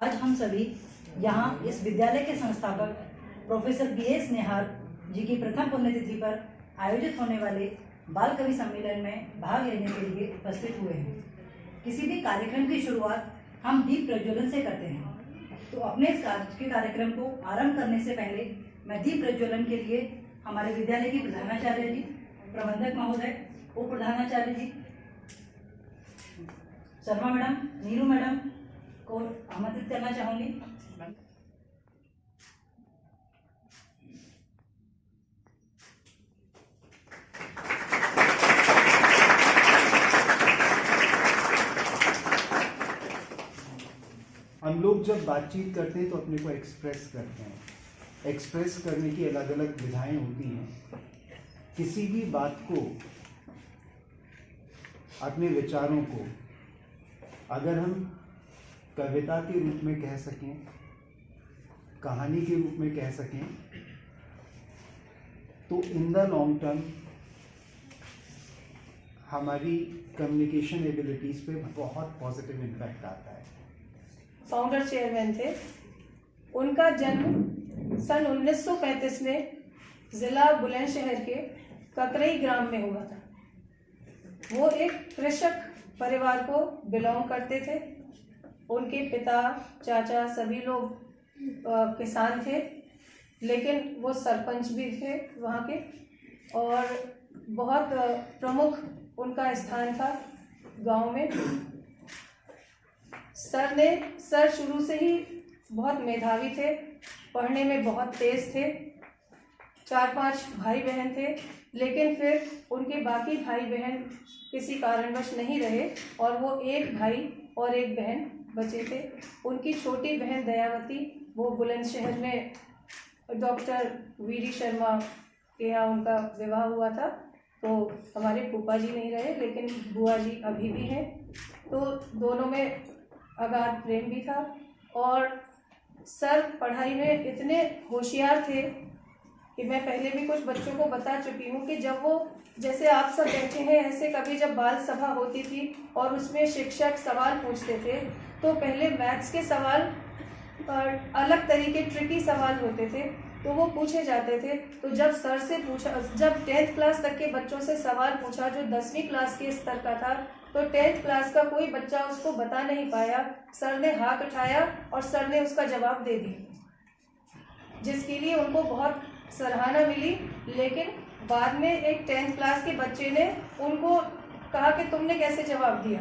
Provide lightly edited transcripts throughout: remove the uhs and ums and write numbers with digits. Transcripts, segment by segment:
आज हम सभी यहाँ इस विद्यालय के संस्थापक प्रोफेसर B.S. नेहार जी की प्रथम पुण्यतिथि पर आयोजित होने वाले बाल कवि सम्मेलन में भाग लेने के लिए उपस्थित हुए हैं। किसी भी कार्यक्रम की शुरुआत हम दीप प्रज्वलन से करते हैं, तो अपने इस कार्यक्रम को आरंभ करने से पहले मैं दीप प्रज्वलन के लिए हमारे विद्यालय की प्रधानाचार्य जी, प्रबंधक महोदय, उप प्रधानाचार्य जी, शर्मा मैडम, नीरू मैडम को आमंत्रित करना चाहूंगी। हम लोग जब बातचीत करते हैं तो अपने को एक्सप्रेस करते हैं। एक्सप्रेस करने की अलग अलग विधाएं होती हैं। किसी भी बात को, अपने विचारों को अगर हम कविता के रूप में कह सकें, कहानी के रूप में कह सकें, तो इन द लॉन्ग टर्म हमारी कम्युनिकेशन एबिलिटीज़ पे बहुत पॉजिटिव इम्पैक्ट आता है। फाउंडर चेयरमैन थे। उनका जन्म सन 1935 में जिला बुलंदशहर के ककरई ग्राम में हुआ था। वो एक कृषक परिवार को बिलोंग करते थे। उनके पिता, चाचा सभी लोग किसान थे, लेकिन वो सरपंच भी थे वहाँ के, और बहुत प्रमुख उनका स्थान था गांव में। सर शुरू से ही बहुत मेधावी थे, पढ़ने में बहुत तेज थे। 4-5 भाई बहन थे, लेकिन फिर उनके बाकी भाई बहन किसी कारणवश नहीं रहे और वो एक भाई और एक बहन बचे थे। उनकी छोटी बहन दयावती, वो बुलंदशहर में डॉक्टर वीडी शर्मा के यहाँ उनका विवाह हुआ था, तो हमारे फूफा जी नहीं रहे, लेकिन बुआ जी अभी भी हैं। तो दोनों में अगाध प्रेम भी था। और सर पढ़ाई में इतने होशियार थे कि मैं पहले भी कुछ बच्चों को बता चुकी हूँ कि जब वो, जैसे आप सब बैठे हैं, ऐसे कभी जब बाल सभा होती थी और उसमें शिक्षक सवाल पूछते थे, तो पहले मैथ्स के सवाल अलग तरीके ट्रिकी सवाल होते थे, तो वो पूछे जाते थे। तो जब सर से पूछा, जब 10th क्लास तक के बच्चों से सवाल पूछा जो 10वीं क्लास के स्तर का था, तो 10th क्लास का कोई बच्चा उसको बता नहीं पाया। सर ने हाथ उठाया और सर ने उसका जवाब दे दिया, जिसके लिए उनको बहुत सराहना मिली। लेकिन बाद में एक 10th क्लास के बच्चे ने उनको कहा कि तुमने कैसे जवाब दिया,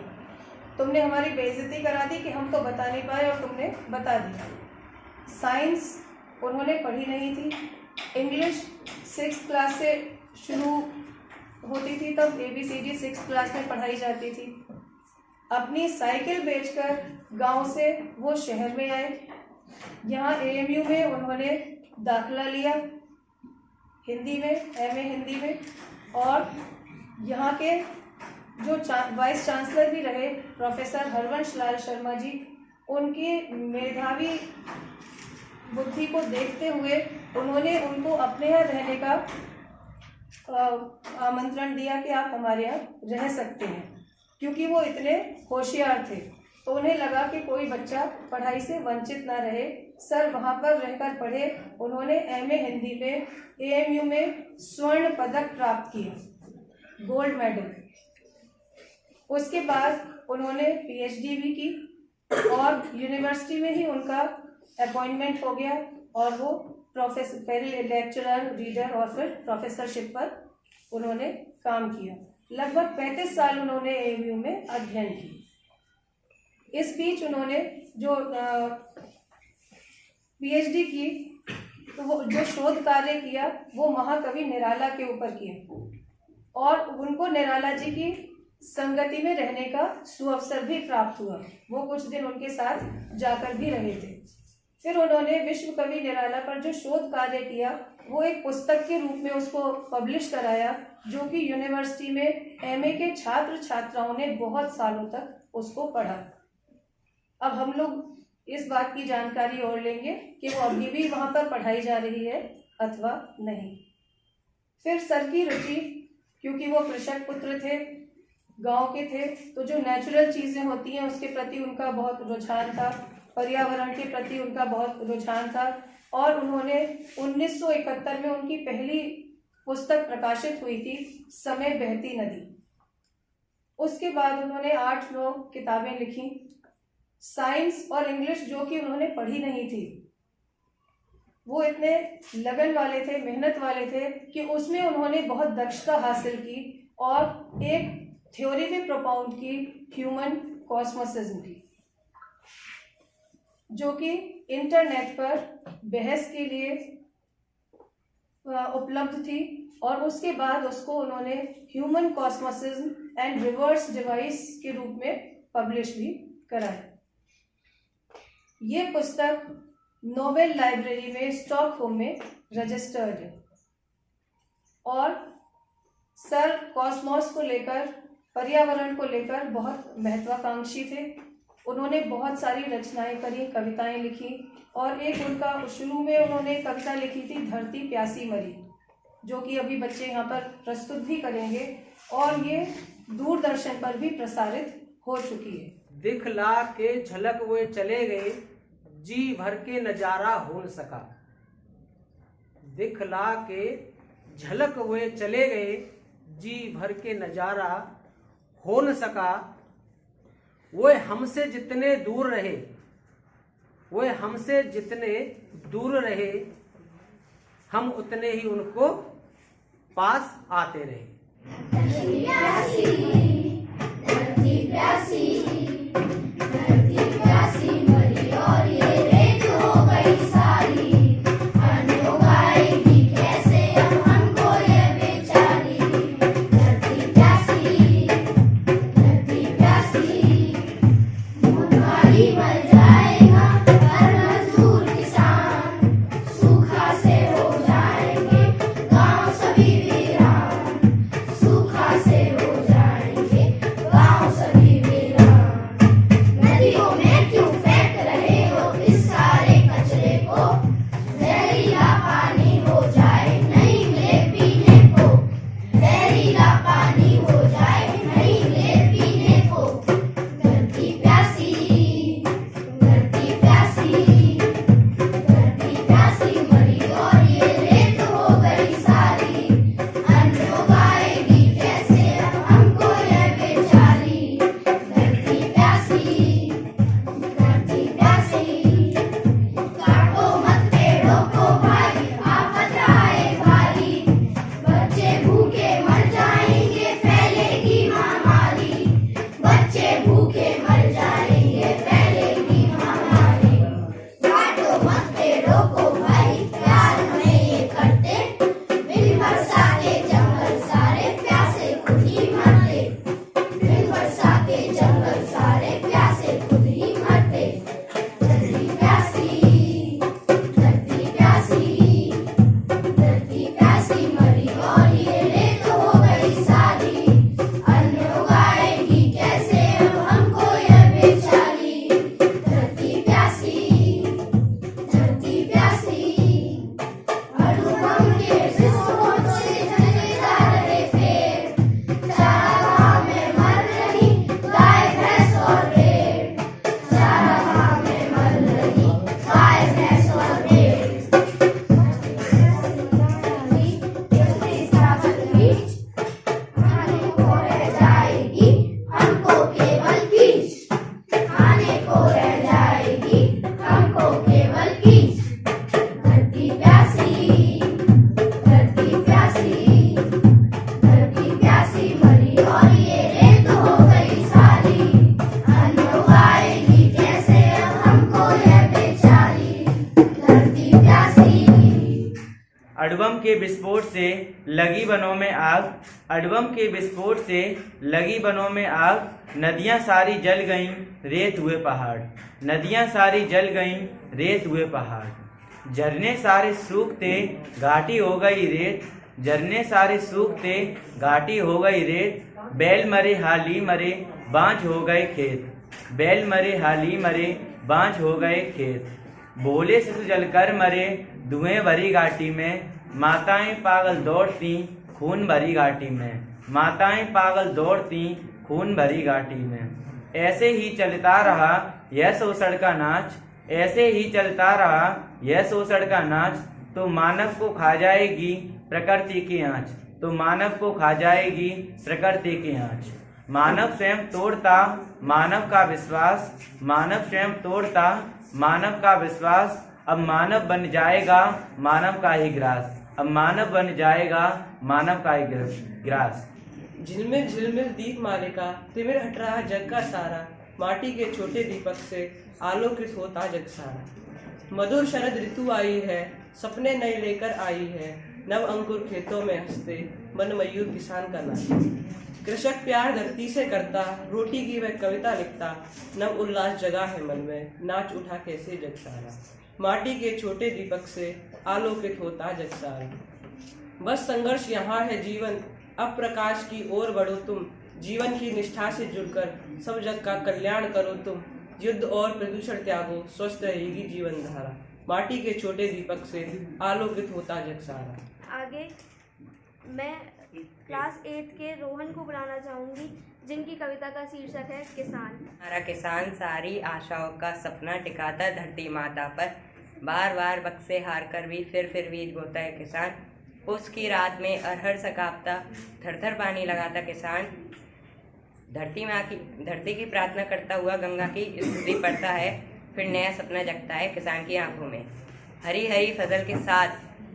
तुमने हमारी बेइज्जती करा दी कि हम तो बता नहीं पाए और तुमने बता दिया। साइंस उन्होंने पढ़ी नहीं थी। इंग्लिश 6th क्लास से शुरू होती थी, तब ABCD 6th क्लास में पढ़ाई जाती थी। अपनी साइकिल बेचकर गांव से वो शहर में आए। यहाँ AMU में उन्होंने दाखिला लिया हिंदी में, MA हिंदी में, और यहाँ के जो वाइस चांसलर भी रहे प्रोफेसर हरवंश लाल शर्मा जी, उनकी मेधावी बुद्धि को देखते हुए उन्होंने उनको अपने यहाँ रहने का आमंत्रण दिया कि आप हमारे यहाँ रह सकते हैं, क्योंकि वो इतने होशियार थे। तो उन्हें लगा कि कोई बच्चा पढ़ाई से वंचित ना रहे। सर वहाँ पर रहकर पढ़े। उन्होंने MA हिंदी में AMU में स्वर्ण पदक प्राप्त किया, गोल्ड मेडल। उसके बाद उन्होंने PhD भी की और यूनिवर्सिटी में ही उनका अपॉइंटमेंट हो गया और वो प्रोफेसर, पहले लेक्चरर, रीडर और फिर प्रोफेसरशिप पर उन्होंने काम किया। लगभग 35 साल उन्होंने AMU में अध्ययन किया। इस बीच उन्होंने जो PhD की, तो वो जो शोध कार्य किया वो महाकवि निराला के ऊपर किया, और उनको निराला जी की संगति में रहने का सुअवसर भी प्राप्त हुआ। वो कुछ दिन उनके साथ जाकर भी रहे थे। फिर उन्होंने विश्व कवि निराला पर जो शोध कार्य किया वो एक पुस्तक के रूप में उसको पब्लिश कराया, जो कि यूनिवर्सिटी में MA के छात्र छात्राओं ने बहुत सालों तक उसको पढ़ा। अब हम लोग इस बात की जानकारी और लेंगे कि वो अभी भी वहाँ पर पढ़ाई जा रही है अथवा नहीं। फिर सर की रुचि, क्योंकि वो कृषक पुत्र थे, गांव के थे, तो जो नेचुरल चीज़ें होती हैं उसके प्रति उनका बहुत रुझान था। पर्यावरण के प्रति उनका बहुत रुझान था और उन्होंने 1971 में उनकी पहली पुस्तक प्रकाशित हुई थी, समय बहती नदी। उसके बाद उन्होंने 8-9 किताबें लिखी। साइंस और इंग्लिश जो कि उन्होंने पढ़ी नहीं थी, वो इतने लगन वाले थे, मेहनत वाले थे कि उसमें उन्होंने बहुत दक्षता हासिल की और एक थ्योरी भी प्रोपाउंड की, ह्यूमन कॉस्मोसिज्म की, जो कि इंटरनेट पर बहस के लिए उपलब्ध थी और उसके बाद उसको उन्होंने ह्यूमन कॉस्मोसिज्म एंड रिवर्स डिवाइस के रूप में पब्लिश भी कराया। ये पुस्तक नोबेल लाइब्रेरी में स्टॉकहोम में रजिस्टर्ड है और सर कॉस्मोस को लेकर, पर्यावरण को लेकर बहुत महत्वाकांक्षी थे। उन्होंने बहुत सारी रचनाएं करी, कविताएं लिखी और एक उनका शुरू में उन्होंने कविता लिखी थी, धरती प्यासी मरी, जो कि अभी बच्चे यहाँ पर प्रस्तुत भी करेंगे और ये दूरदर्शन पर भी प्रसारित हो चुकी है। दिखला के झलक वे चले गए, जी भर के नजारा हो न सका। दिखला के झलक वे चले गए, जी भर के नजारा हो न सका। वे हमसे जितने दूर रहे, वे हमसे जितने दूर रहे, हम उतने ही उनको पास आते रहे। धरती प्यासी, धरती प्यासी, धरती प्यासी मरी और ये रेत हो गई सारी। अन्न उगाएगी कैसे अब हमको ये बेचारी। धरती प्यासी, धरती प्यासी, भूखमरी मर जाएगा हर मजदूर किसान। सूखा से हो जाएंगे गांव सभी वीरान। सूखा से हो जाएंगे गांव सभी वीरान। नदियों में क्यों फेंक रहे हो इस सारे कचरे को। जहरीला पानी हो जाए नहीं मिले पीने को। जहरीला पानी हो जाए नहीं मिले पीने को। धरती प्यासी, धरती प्यासी, धरती प्यासी मरी और ये रेत हो गई सारी। अन्न उगाएगी कैसे अब हमको ये बेचारी। धरती प्यासी, धरती प्यासी, काटो मत पेड़ों को भाई, आफत आए भारी। बच्चे भूखे मर जाएंगे फैलेगी महामारी। बच्चे भूखे मर जाएंगे फैलेगी महामारी। काटो मत पेड़ों को भाई, प्यार हमें ये करते। बिन बरसा के जंगल सारे प्यासे खुद ही मरते। बिन बरसा के जंगल सारे प्यासे खुद ही मरते। धरती प्यासी, धरती प्यासी, धरती प्यासी मरी और ये रेत हो गई सारी। अन्न उगाएगी कैसे अब हमको ये बेचारी। धरती प्यासी, धरती प्यासी, अड़ुबम के विस्फोट से जले जा रहे पेड़। चारागाह में मर रही गाय भैंस और भेड़। चारागाह में मर रही गाय भैंस और भेड़। खाने को रह जाएगी हमको केवल कीच। खाने को रह जाएगी हमको केवल कीच। धरती प्यासी, धरती प्यासी, धरती प्यासी मरी और ये रेत हो गई सारी। अन्न उगाएगी कैसे अब हमको ये बेचारी। धरती प्यासी। अड़बम के विस्फोट से लगी वनों में आग। अड़बम के विस्फोट से लगी वनों में आग। नदियां सारी जल गईं, रेत हुए पहाड़। नदियां सारी जल गईं, रेत हुए पहाड़। झरने सारे सूखते, घाटी हो गई रेत। झरने सारे सूखते, घाटी हो गई रेत। बैल मरे हाली मरे, बाँझ हो गए खेत। बैल मरे हाली मरे, बाँझ हो गए खेत। भोले शिशु जलकर मरे, धुएं भरी घाटी में। माताएं पागल दौड़ती, खून भरी घाटी में। माताएं पागल दौड़ती, खून भरी घाटी में। ऐसे ही चलता रहा यह शोषण का नाच। ऐसे ही चलता रहा यह शोषण का नाच, तो मानव को खा जाएगी प्रकृति की आँच, तो मानव को खा जाएगी प्रकृति की आँच। मानव स्वयं तोड़ता मानव का विश्वास, मानव स्वयं तोड़ता मानव का विश्वास, अब मानव बन जाएगा मानव का ही ग्रास, अब मानव बन जाएगा मानव का ही ग्रास। झिलमिल झिलमिल दीप मालिका, तिमिर हट रहा जग का सारा, माटी के छोटे दीपक से आलोकित होता जग सारा। मधुर शरद ऋतु आई है, सपने नए लेकर आई है, नव अंकुर खेतों में हंसते, मन मयूर किसान का नाच। कृषक प्यार धरती से करता, रोटी की वह कविता लिखता, नव उल्लास जगा है मन में, नाच उठा कैसे जग सारा। माटी के छोटे दीपक से आलोकित होता जग सारा। बस संघर्ष यहाँ है जीवन, अब प्रकाश की ओर बढ़ो तुम, जीवन की निष्ठा से जुड़कर सब जग का कल्याण करो तुम। युद्ध और प्रदूषण त्यागो, स्वस्थ रहेगी जीवन धारा, माटी के छोटे दीपक से आलोकित होता जग सारा। आगे मैं क्लास 8 के रोहन को बुलाना चाहूँगी, जिनकी कविता का शीर्षक है किसान। हमारा किसान सारी आशाओं का सपना टिकाता धरती माता पर, बार बार बक्से हार कर भी फिर बीज बोता है किसान। उसकी रात में अरहर सकापता, थर थर पानी लगाता किसान। धरती की प्रार्थना करता हुआ गंगा की स्तुति पढ़ता है, फिर नया सपना जगता है किसान की आंखों में। हरी हरी फसल के साथ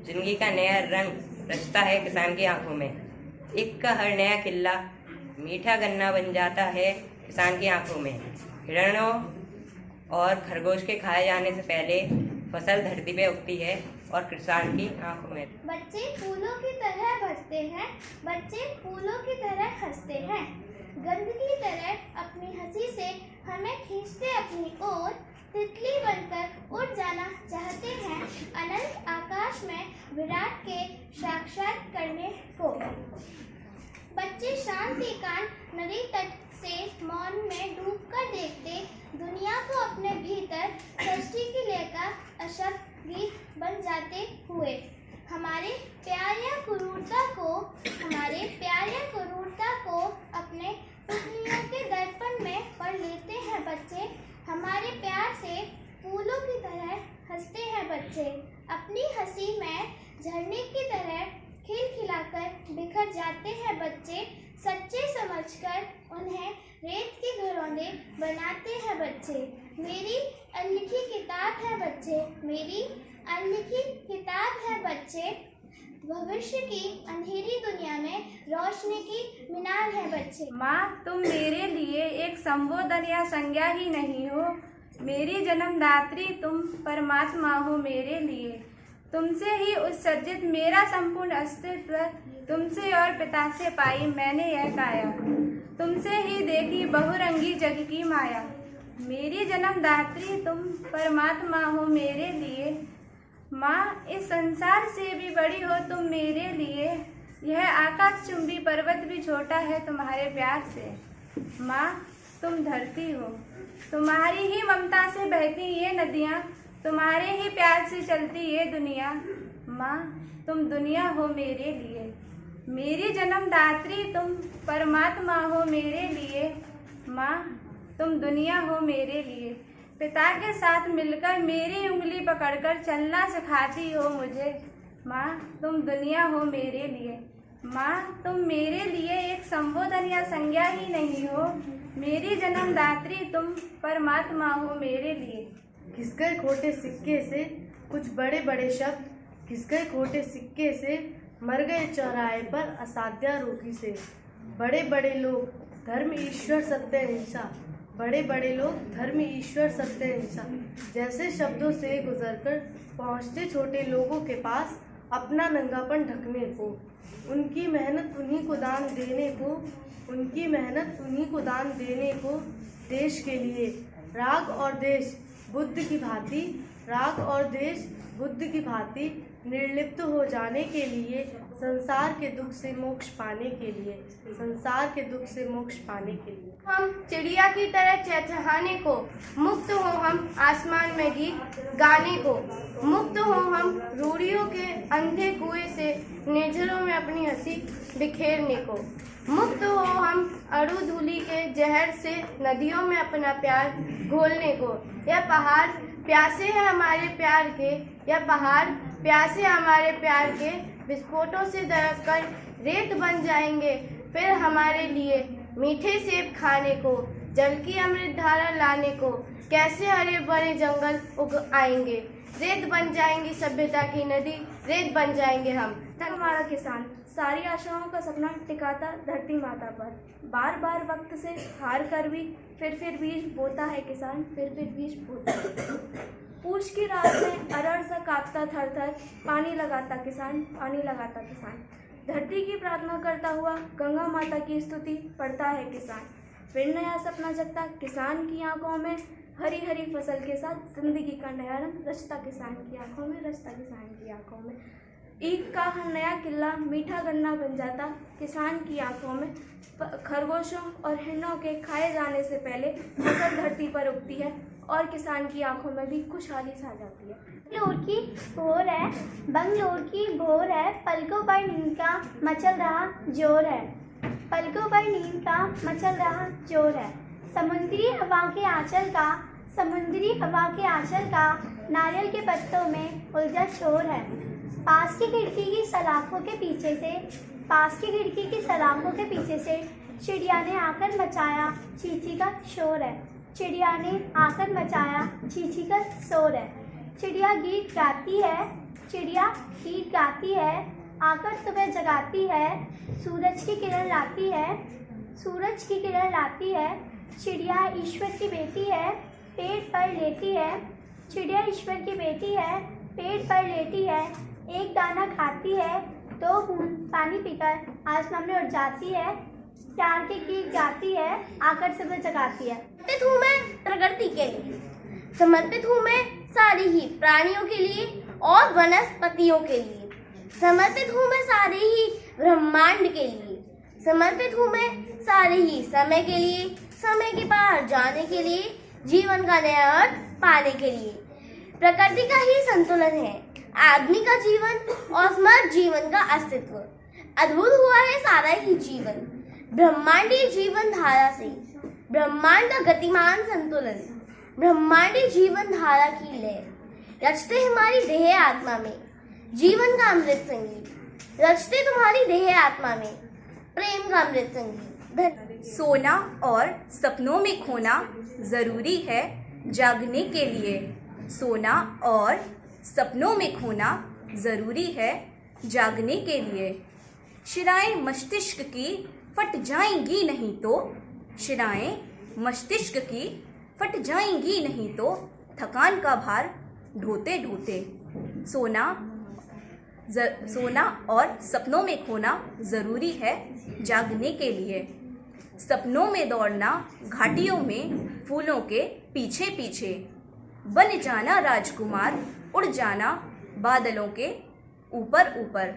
जिंदगी का नया रंग रचता है किसान की आंखों में। एक का हर नया किला मीठा गन्ना बन जाता है किसान की आंखों में। हिरणों और खरगोश के खाए जाने से पहले फसल धरती पे उगती है और किसान की आंखों में। बच्चे फूलों की तरह भरते हैं, बच्चे फूलों की तरह हंसते हैं, गंध की तरह अपनी हंसी से हमें खींचते अपनी ओर। तितली बनकर उड़ जाना चाहते हैं अनंत आकाश में विराट के साक्षात करने को। बच्चे शांति कान नदी तट से मौन में डूबकर देखते दुनिया को अपने भीतर सृष्टि की लय का अशब्द गीत बन जाते हुए। हमारे प्यारिया क्रूरता को अपने पुतलियों के दर्पण में पढ़ लेते हैं बच्चे। हमारे प्यार से फूलों की तरह हंसते हैं बच्चे। अपनी हंसी में झरने की तरह खिलखिलाकर बिखर जाते हैं बच्चे। सच्चे समझकर उन्हें रेत के घरौंदे बनाते हैं बच्चे। मेरी अनलिखी किताब है बच्चे, मेरी अनलिखी किताब है बच्चे। भविष्य की अंधेरी दुनिया में रोशनी की मीनार है बच्चे। माँ, तुम मेरे लिए एक संबोधन या संज्ञा ही नहीं हो, मेरी जन्मदात्री तुम परमात्मा हो मेरे लिए। तुमसे ही उत्सर्जित मेरा संपूर्ण अस्तित्व, तुमसे और पिता से पाई मैंने यह काया। तुमसे ही देखी बहुरंगी जग की माया। मेरी जन्मदात्री तुम परमात्मा हो मेरे लिए। माँ, इस संसार से भी बड़ी हो तुम मेरे लिए। यह आकाश चुंबी पर्वत भी छोटा है तुम्हारे प्यार से। माँ, तुम धरती हो, तुम्हारी ही ममता से बहती ये नदियाँ, तुम्हारे ही प्यार से चलती ये दुनिया। माँ, तुम दुनिया हो मेरे लिए। मेरी जन्मदात्री तुम परमात्मा हो मेरे लिए। माँ, तुम दुनिया हो मेरे लिए। पिता के साथ मिलकर मेरी उंगली पकड़कर चलना सिखाती हो मुझे। माँ, तुम दुनिया हो मेरे लिए। माँ, तुम मेरे लिए एक संबोधन या संज्ञा ही नहीं हो, मेरी जन्मदात्री तुम परमात्मा हो मेरे लिए। घिस गए खोटे सिक्के से कुछ बड़े बड़े शब्द, घिस गए खोटे सिक्के से मर गए चौराहे पर असाध्या रोगी से। बड़े बड़े लोग धर्म ईश्वर सत्य अहिंसा, बड़े बड़े लोग धर्म ईश्वर सत्य अहिंसा जैसे शब्दों से गुजरकर पहुँचते छोटे लोगों के पास अपना नंगापन ढकने को। उनकी मेहनत उन्हीं को दान देने को, उनकी मेहनत उन्हीं को दान देने को। देश के लिए राग और देश बुद्ध की भांति, राग और देश बुद्ध की भांति निर्लिप्त हो जाने के लिए, संसार के दुख से मोक्ष पाने के लिए, संसार के दुख से मोक्ष पाने के लिए। हम चिड़िया की तरह चहचहाने को, मुक्त हो हम आसमान में गीत गाने को। मुक्त हो हम रूढ़ियों के अंधे कुएं से नेजरों में अपनी हंसी बिखेरने को। मुक्त हो हम अड़ू धूली के जहर से नदियों में अपना प्यार घोलने को। यह पहाड़ प्यासे हैं हमारे प्यार के या पहाड़, प्यासे हमारे प्यार के, विस्फोटों से दरक कर रेत बन जाएंगे फिर हमारे लिए, मीठे सेब खाने को, जल की अमृत धारा लाने को, कैसे हरे भरे जंगल उग आएंगे, रेत बन जाएंगी सभ्यता की नदी, रेत बन जाएंगे हम। हमारा किसान सारी आशाओं का सपना टिकाता धरती माता पर, बार बार वक्त से हार कर भी फिर बीज बोता है किसान, फिर बीज बोता है। पूछ की रात में अरड़ सा कांपता थर थर, पानी लगाता किसान, पानी लगाता किसान। धरती की प्रार्थना करता हुआ गंगा माता की स्तुति पढ़ता है किसान, फिर नया सपना जगता किसान की आंखों में, हरी हरी फसल के साथ जिंदगी का नया रंग रचता किसान की आंखों में, रचता किसान की आंखों में। ईख का हर नया किला मीठा गन्ना बन जाता किसान की आंखों में, खरगोशों और हिरणों के खाए जाने से पहले फसल धरती पर उगती है और किसान की आंखों में भी खुशहाली छा जाती है। बंगलोर की भोर है, बंगलोर की भोर है, पलकों पर नींद का मचल रहा जोर है, पलकों पर नींद का मचल रहा जोर है। समुद्री हवा के आंचल का, समुद्री हवा के आंचल का, नारियल के पत्तों में उलझा शोर है। पास की खिड़की की सलाखों के पीछे से, पास की खिड़की की सलाखों के पीछे से चिड़िया ने आकर मचाया चींची का शोर है, चिड़िया ने आकर मचाया चींची का शोर है। चिड़िया गीत गाती है, चिड़िया गीत गाती है, आकर सुबह जगाती है, सूरज की किरण लाती है, सूरज की किरण लाती है। चिड़िया ईश्वर की बेटी है, पेड़ पर लेटी है, चिड़िया ईश्वर की बेटी है, पेड़ पर लेटी है। एक दाना खाती है, 2 बूंद पानी पीकर आसमान में उड़ जाती है, प्यार के गीत गाती है, आकर सुबह जगाती है। समर्पित हूँ मैं प्रकृति के लिए, समर्पित हूँ मैं सारे ही प्राणियों के लिए और वनस्पतियों के लिए, समर्पित हूँ मैं सारे ही ब्रह्मांड के लिए, समर्पित हूँ मैं सारे ही समय के लिए, समय के पार जाने के लिए, जीवन का नया अर्थ पाने के लिए। प्रकृति का ही संतुलन है आदमी का जीवन और समस्त जीवन का अस्तित्व। अद्भुत हुआ है सारा ही जीवन ब्रह्मांडीय जीवन धारा से, ब्रह्मांड का गतिमान संतुलन, ब्रह्मांडीय जीवन धारा की लय, रचते हमारी देह आत्मा में जीवन का अमृत संगीत, रचते तुम्हारी देह आत्मा में प्रेम का अमृत संगीत। सोना और सपनों में खोना जरूरी है जागने के लिए, सोना और सपनों में खोना जरूरी है जागने के लिए। शिराएं मस्तिष्क की फट जाएंगी नहीं तो, शिराएं मस्तिष्क की फट जाएंगी नहीं तो, थकान का भार ढोते ढोते। सोना और सपनों में खोना ज़रूरी है जागने के लिए। सपनों में दौड़ना घाटियों में फूलों के पीछे पीछे, बन जाना राजकुमार उड़ जाना बादलों के ऊपर ऊपर।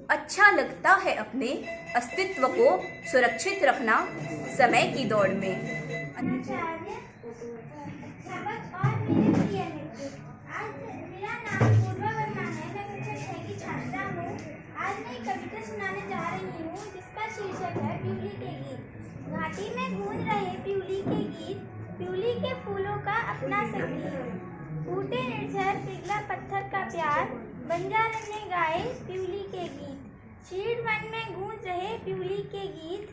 अच्छा लगता है अपने अस्तित्व को सुरक्षित रखना समय की दौड़ में। आचार्य अध्यापक और मेरे प्रिय मित्र, आज मेरा नाम पूर्वा वर्मा है। मैं कक्षा 6 की छात्रा हूँ। आज मैं एक कविता सुनाने जा रही हूँ जिसका शीर्षक है प्यूली के गीत। घाटी में गूंज रहे प्यूली के गीत, प्यूली के फूलों का अपना संगीत। टूटे निर्झर पिघला पत्थर का प्यार, बंजारे ने गाए प्यूली के गीत। चीड़ वन में गूंज रहे प्यूली के गीत,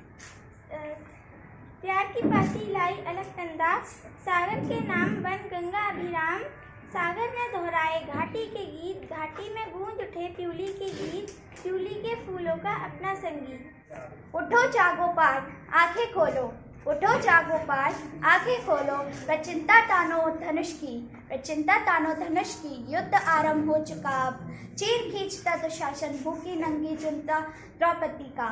प्यार की पाती लाई अलग अंदाज। सागर के नाम बन गंगा अभिराम, सागर ने दोहराए घाटी के गीत। घाटी में गूंज उठे प्यूली के गीत, प्यूली के फूलों का अपना संगीत। उठो जागो पार आंखें खोलो, उठो जागो पार आंखें खोलो। प्रचिंता तानो धनुष की, प्रचिंता तानो धनुष की, युद्ध आरंभ हो चुका अब। चीर खींचता दुशासन भूखी नंगी जनता द्रौपदी का,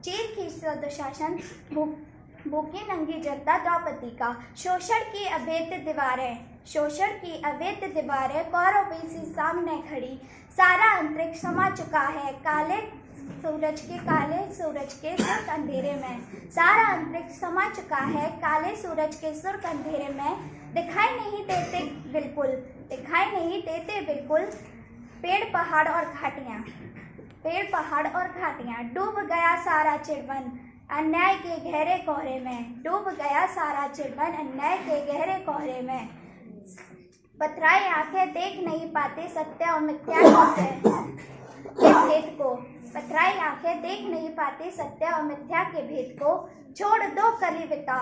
चीर खींचता दुशासन भूखी नंगी जनता द्रौपदी का। शोषण की अवैध दीवारें, शोषण की अवैध दीवारें कौरवों से सामने खड़ी। सारा अंतरिक्ष समा चुका है काले सूरज के सुर्ख अंधेरे में। सारा अंतरिक्ष समा चुका है काले सूरज के सुर्ख अंधेरे में। दिखाई नहीं देते बिल्कुल, दिखाई नहीं देते बिल्कुल पेड़ पहाड़ और घाटियाँ, पेड़ पहाड़ और घाटियाँ। डूब गया सारा चिड़वन अन्याय के गहरे कोहरे में, डूब गया सारा चिड़वन अन्याय के गहरे कोहरे में। पथराई आंखें देख नहीं पाते सत्य और मिथ्या के भेद को। पथराई आंखें देख नहीं पाते सत्य और मिथ्या के भेद को। छोड़ दो कलिविता,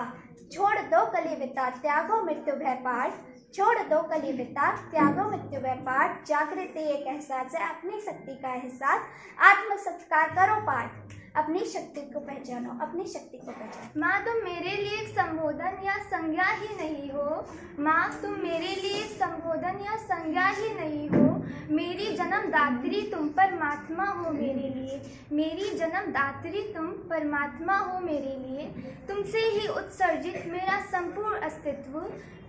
छोड़ दो कलिविता, त्यागो मृत्यु भय पाठ। छोड़ दो कलिविता, त्यागो मृत्यु भय पाठ। जागृति एक एहसास है, अपनी शक्ति का एहसास। आत्म सत्कार करो पाठ, अपनी शक्ति को पहचानो, अपनी शक्ति को पहचानो। माँ तुम मेरे लिए एक संबोधन या संज्ञा ही नहीं हो। माँ तुम मेरे लिए एक संबोधन या संज्ञा ही नहीं हो। मेरी जन्मदात्री तुम परमात्मा हो मेरे लिए। मेरी जन्मदात्री तुम परमात्मा हो मेरे लिए। तुमसे ही उत्सर्जित मेरा संपूर्ण अस्तित्व।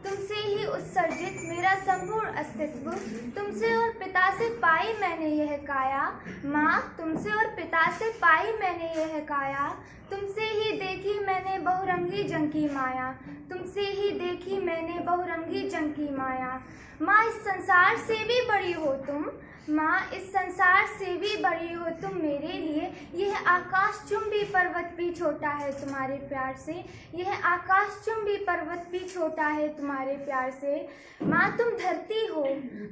तुमसे ही उत्सर्जित मेरा संपूर्ण अस्तित्व। तुमसे और पिता से पाई मैंने यह काया। माँ तुमसे और पिता से पाई मैंने यह काया। तुमसे ही देखी मैंने बहुरंगी जंग की माया। तुमसे ही देखी मैंने बहुरंगी जंग की माया। माँ इस संसार से भी बड़ी हो तुम। माँ इस संसार से भी बड़ी हो तुम मेरे लिए। यह आकाश चुंबी पर्वत भी छोटा है तुम्हारे प्यार से। यह आकाश चुंबी पर्वत भी छोटा है तुम्हारे प्यार से। माँ तुम धरती हो,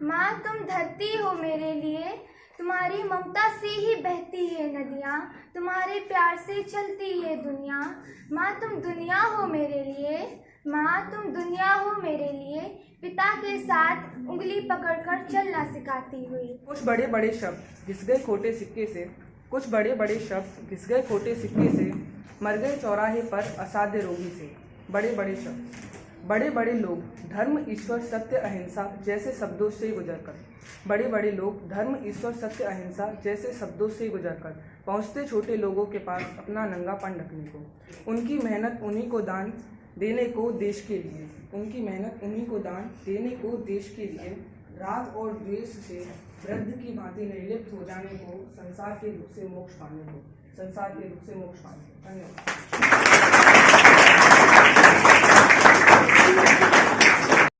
माँ तुम धरती हो मेरे लिए। तुम्हारी ममता से ही बहती है नदियाँ, तुम्हारे प्यार से चलती है दुनिया। माँ तुम दुनिया हो मेरे लिए। माँ तुम दुनिया हो मेरे लिए। पिता के साथ उंगली पकड़कर चलना सिखाती हुई। कुछ बड़े बड़े शब्द घिस गए खोटे सिक्के से। कुछ बड़े बड़े शब्द घिस गए खोटे सिक्के से। मर गए चौराहे पर असाध्य रोगी से। बड़े बड़े शब्द, बड़े बड़े लोग धर्म ईश्वर सत्य अहिंसा जैसे शब्दों से गुजरकर। बड़े बड़े लोग धर्म ईश्वर सत्य अहिंसा जैसे शब्दों से गुजरकर पहुँचते छोटे लोगों के पास अपना नंगापन ढकने को। उनकी मेहनत उन्हीं को दान देने को देश के लिए। उनकी मेहनत उन्हीं को दान देने को देश के लिए। राग और द्वेष से वृद्ध की भांति निर्लिप्त हो जाने को, संसार के दुख से मोक्ष पाने को। संसार के दुख से मोक्ष पाने को। धन्यवाद।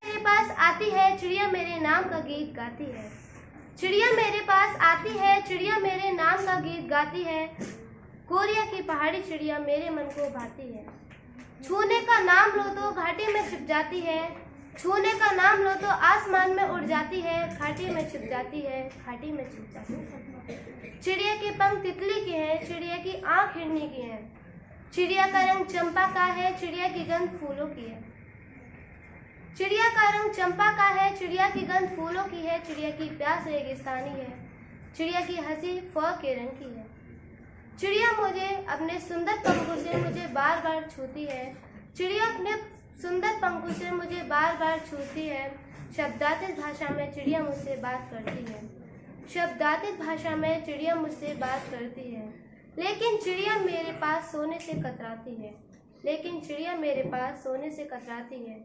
मेरे पास आती है चिड़िया मेरे नाम का गीत गाती है। चिड़िया मेरे पास आती है, चिड़िया मेरे नाम का गीत गाती है। कोरिया की पहाड़ी चिड़िया मेरे मन को भाती है। छूने का नाम लो तो घाटी में छिप जाती है। छूने का नाम लो तो आसमान में उड़ जाती है। घाटी में छिप जाती है, घाटी में छिप जाती है। चिड़िया के पंख तितली के हैं, चिड़िया की आंख हिरनी की है। चिड़िया का रंग चंपा का है, चिड़िया की गंध फूलों की है। चिड़िया का रंग चंपा का है, चिड़िया की गंध फूलों की है। चिड़िया की प्यास रेगिस्तानी है, चिड़िया की हंसी फौग के रंग की है। चिड़िया मुझे अपने सुंदर पंखों से मुझे बार बार छूती है। चिड़िया अपने सुंदर पंखों से मुझे बार बार छूती है। शब्दातीत भाषा में चिड़िया मुझसे बात करती है। शब्दातीत भाषा में चिड़िया मुझसे बात करती है। लेकिन चिड़िया मेरे पास सोने से कतराती है। लेकिन चिड़िया मेरे पास सोने से कतराती है।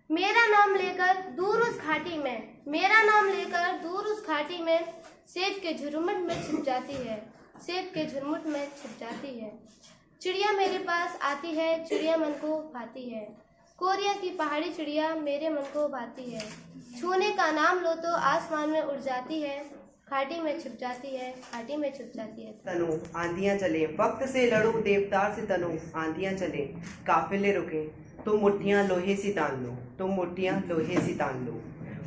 मेरा नाम लेकर दूर उस घाटी में, मेरा नाम लेकर दूर उस घाटी में सेब के झुरमुट में छिप जाती है। सेब के झुरमुट में छिप जाती है। चिड़िया मेरे पास आती है, चिड़िया मन को भाती है। कोरिया की पहाड़ी चिड़िया मेरे मन को भाती है। छूने का नाम लो तो आसमान में उड़ जाती है। घाटी में छिप जाती है, घाटी में छिप जाती है। तनु आंधियां चले, वक्त से लड़ो देवदार से तनु आंधियां चले, काफिले रुके, तुम मुट्ठियां लोहे सी तान लो, तुम मुट्ठियां लोहे सी तान लो।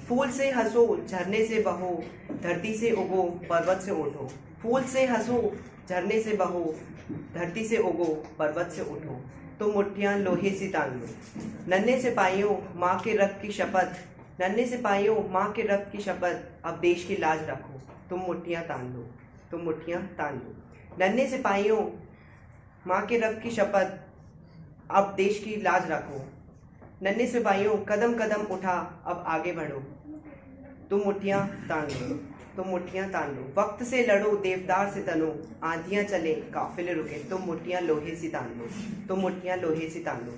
फूल से हंसो, झरने से बहो, धरती से उगो, पर्वत से उठो। फूल से हंसो, झरने से बहो, धरती से उगो, पर्वत से उठो। तुम मुट्ठियां लोहे सी तान लो। नन्हे सिपाहियों माँ के रक्त की शपथ, नन्हे सिपाहियों माँ के रक्त की शपथ, अब देश की लाज रखो, तुम मुट्ठियां तान लो, तुम मुट्ठियां तान लो। नन्हे सिपाहियों माँ के रक्त की शपथ, अब देश की लाज रखो। नन्हे सिपाहियों कदम कदम उठा, अब आगे बढ़ो, तुम मुट्ठियां तान लो, तुम मुट्ठियां तान लो। वक्त से लड़ो देवदार से तनो, आंधियां चले काफिले रुके, तुम मुट्ठियां लोहे सी तान लो, तुम मुट्ठियां लोहे सी तान लो।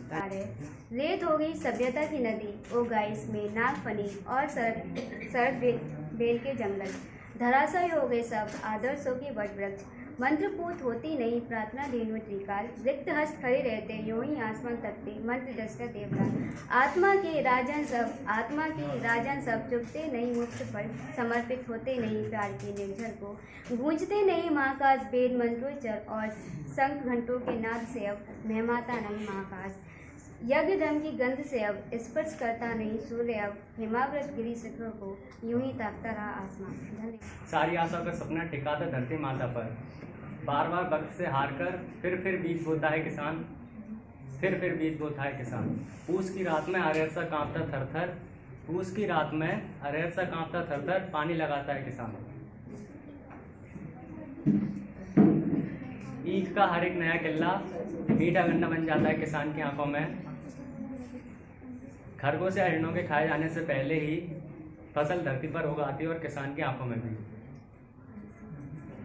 रेत हो गई सभ्यता की नदी, उगा इसमें नागफनी और सड़क बेल के जंगल। धराशायी हो गए सब आदर्शों की वट वृक्ष, मंत्रपूत होती नहीं प्रार्थना धेनु त्रिकाल। रिक्त हस्त खड़े रहते यूं ही आसमान तकते, मंत्र दृष्टा देवता। आत्मा के राजन सब चुपते नहीं मुक्त पर, समर्पित होते नहीं प्यार की निर्झर को। गूंजते नहीं महाकाश वेद मंत्रोच्चर और शंख घंटों के नाद से अब महमाता नहीं महाकाश। यज्ञ दम की गंध से अब स्पर्श करता नहीं सूर्य, अब हिमावृत गिरी शिखरों को यूं ही ताकता रहा आसमान। धन्यवाद। सारी आशाओं का सपना टिका था धरती माता पर, बार बार वक्त से हार कर फिर बीज बोता है किसान, फिर बीज बोता है किसान। पूस की रात में अरेर सा कांपता थर-थर, पूस की रात में अरेर सा कांपता थर-थर, पानी लगाता है किसान। ईख का हर एक नया किल्ला मीठा गन्ना बन जाता है किसान की आंखों में। खरगोश या हिरणों के खाए जाने से पहले ही फसल धरती पर उगाती है और किसान की आंखों में भी।